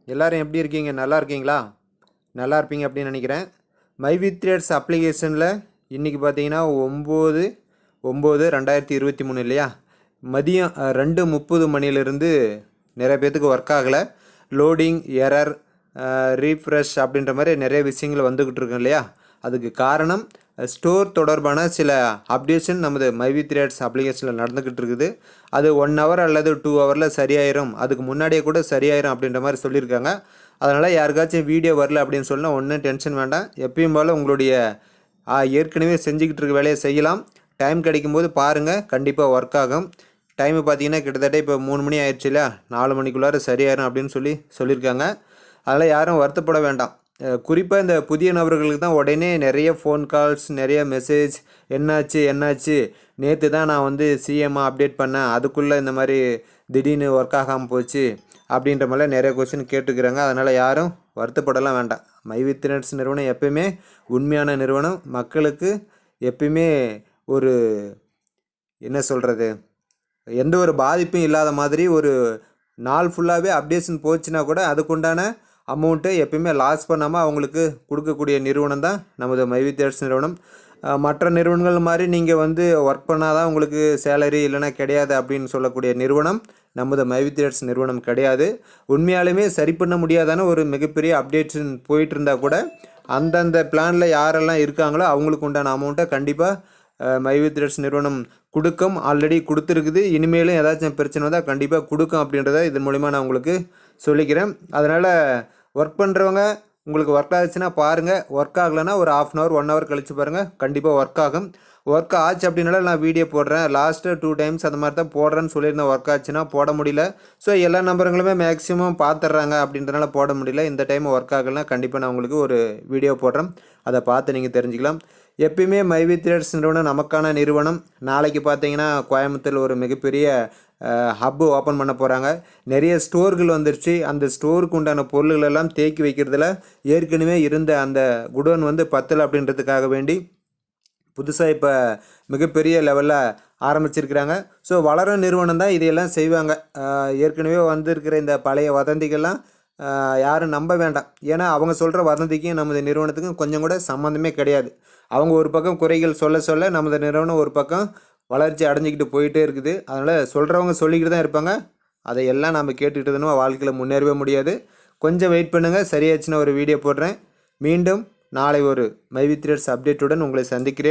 எல்லோரும் எப்படி இருக்கீங்க? நல்லா இருக்கீங்களா? நல்லா இருப்பீங்க அப்படின்னு நினைக்கிறேன். மைவித்ரேட்ஸ் அப்ளிகேஷனில் இன்றைக்கி பார்த்தீங்கன்னா 9/9/2023 இல்லையா? மதியம் 2:30 மணிலேருந்து நிறைய பேர்த்துக்கு ஒர்க் ஆகலை. லோடிங், எரர், ரீஃப்ரெஷ் அப்படின்ற மாதிரி நிறைய விஷயங்கள் வந்துக்கிட்டு இருக்கு இல்லையா? அதுக்கு காரணம் ஸ்டோர் தொடர்பான சில அப்டேஷன் நமது மைவித்ரேட்ஸ் அப்ளிகேஷனில் நடந்துக்கிட்டு இருக்குது. அது 1 ஹவர் அல்லது 2 ஹவரில் சரியாயிரும், அதுக்கு முன்னாடியே கூட சரியாயிரும் அப்படின்ற மாதிரி சொல்லியிருக்காங்க. அதனால் யாருக்காச்சும் வீடியோ வரல அப்படின்னு சொன்னால் ஒன்றும் டென்ஷன் வேண்டாம். எப்பயும் போல் உங்களுடைய ஏற்கனவே செஞ்சுக்கிட்டு இருக்க வேலையை செய்யலாம். டைம் கிடைக்கும்போது பாருங்கள், கண்டிப்பாக ஒர்க் ஆகும். டைமு பார்த்தீங்கன்னா கிட்டத்தட்ட இப்போ 3 மணி ஆயிடுச்சு இல்லையா? 4 மணிக்குள்ளார சரியாயிரும் அப்படின்னு சொல்லியிருக்காங்க. அதனால் யாரும் வருத்தப்பட வேண்டாம். குறிப்பாக இந்த புதிய நபர்களுக்கு தான் உடனே நிறைய ஃபோன் கால்ஸ், நிறைய மெசேஜ், என்னாச்சு நேற்று தான் நான் வந்து சிஎம்மாக அப்டேட் பண்ணேன், அதுக்குள்ளே இந்த மாதிரி திடீர்னு ஒர்க் ஆகாமல் போச்சு அப்படின்ற மாதிரிலாம் நிறைய கொஸ்டின் கேட்டுக்கிறாங்க. அதனால் யாரும் வருத்தப்படலாம் வேண்டாம். மைவித்ரேட்ஸ் நிறுவனம் எப்பயுமே உண்மையான நிறுவனம். மக்களுக்கு எப்பயுமே ஒரு என்ன சொல்கிறது, எந்த ஒரு பாதிப்பும் இல்லாத மாதிரி ஒரு நாள் ஃபுல்லாகவே அப்டேஷன் போச்சுன்னா கூட அதுக்குண்டான அமௌண்ட்டை எப்பயுமே லாஸ் பண்ணாமல் அவங்களுக்கு கொடுக்கக்கூடிய நிறுவனம் தான் நமது மைவித்ரேட்ஸ் நிறுவனம். மற்ற நிறுவனங்கள் மாதிரி நீங்கள் வந்து ஒர்க் பண்ணால் தான் உங்களுக்கு சேலரி இல்லைன்னா கிடையாது அப்படின்னு சொல்லக்கூடிய நிறுவனம் நமது மைவித்ரேட்ஸ் நிறுவனம் கிடையாது. உண்மையாலுமே சரி பண்ண முடியாதான ஒரு மிகப்பெரிய அப்டேட்ஸன் போயிட்டு இருந்தால் கூட அந்தந்த பிளானில் யாரெல்லாம் இருக்காங்களோ அவங்களுக்கு உண்டான அமௌண்ட்டை கண்டிப்பாக மைவித்ரேட்ஸ் நிறுவனம் கொடுக்கும். ஆல்ரெடி கொடுத்துருக்குது. இனிமேலும் ஏதாச்சும் பிரச்சனை வந்தால் கண்டிப்பாக கொடுக்கும் அப்படின்றத இதன் மூலிமா நான் உங்களுக்கு சொல்லிக்கிறேன். அதனால் ஒர்க் பண்ணுறவங்க உங்களுக்கு ஒர்க் ஆச்சுன்னா பாருங்கள். ஒர்க் ஆகலைன்னா ஒரு 1/2 ஹவர் 1 ஹவர் கழித்து பாருங்கள், கண்டிப்பாக ஒர்க் ஆகும். ஒர்க் ஆச்சு அப்படின்னால நான் வீடியோ போடுறேன். லாஸ்ட்டு 2 டைம்ஸ் அந்த மாதிரி தான் போடுறேன்னு சொல்லியிருந்தேன். ஒர்க் ஆச்சுன்னா போட முடியல. ஸோ எல்லா நம்பருங்களுமே மேக்ஸிமம் பார்த்துட்றாங்க அப்படின்றனால போட முடியல. இந்த டைம் ஒர்க் ஆகலைன்னா கண்டிப்பாக நான் உங்களுக்கு ஒரு வீடியோ போடுறேன், அதை பார்த்து நீங்கள் தெரிஞ்சுக்கலாம். எப்பயுமே மைவித்ரேட்ஸ் நிறுவனம் நமக்கான நிறுவனம். நாளைக்கு பார்த்தீங்கன்னா கோயம்புத்தூரில் ஒரு மிகப்பெரிய ஹப்பு ஓப்பன் பண்ண போகிறாங்க. நிறைய ஸ்டோர்கள் வந்துருச்சு. அந்த ஸ்டோருக்கு உண்டான பொருள்களெல்லாம் தேக்கி வைக்கிறதுல ஏற்கனவே இருந்த அந்த குடோன் வந்து பத்தலை அப்படின்றதுக்காக வேண்டி புதுசாக இப்போ மிகப்பெரிய லெவலில் ஆரம்பிச்சிருக்கிறாங்க. ஸோ வளரும் நிறுவனம் தான் இதையெல்லாம் செய்வாங்க. ஏற்கனவே வந்திருக்கிற இந்த பழைய வதந்திகள்லாம் யாரும் நம்ப வேண்டாம். ஏன்னா அவங்க சொல்கிற வதந்திக்கும் நமது நிறுவனத்துக்கும் கொஞ்சம் கூட சம்மந்தமே கிடையாது. அவங்க ஒரு பக்கம் குறைகள் சொல்ல நமது நிறுவனம் ஒரு பக்கம் வளர்ச்சி அடைஞ்சிக்கிட்டு போயிட்டே இருக்குது. அதனால் சொல்கிறவங்க சொல்லிக்கிட்டு தான் இருப்பாங்க. அதையெல்லாம் நம்ம கேட்டுக்கிட்டு இருந்தோம், வாழ்க்கையில் முன்னேறவே முடியாது. கொஞ்சம் வெயிட் பண்ணுங்கள், சரியாச்சுன்னா ஒரு வீடியோ போடுறேன். மீண்டும் நாளை ஒரு மைவித்ரேட்ஸ் அப்டேட்டுடன் உங்களை சந்திக்கிறேன்.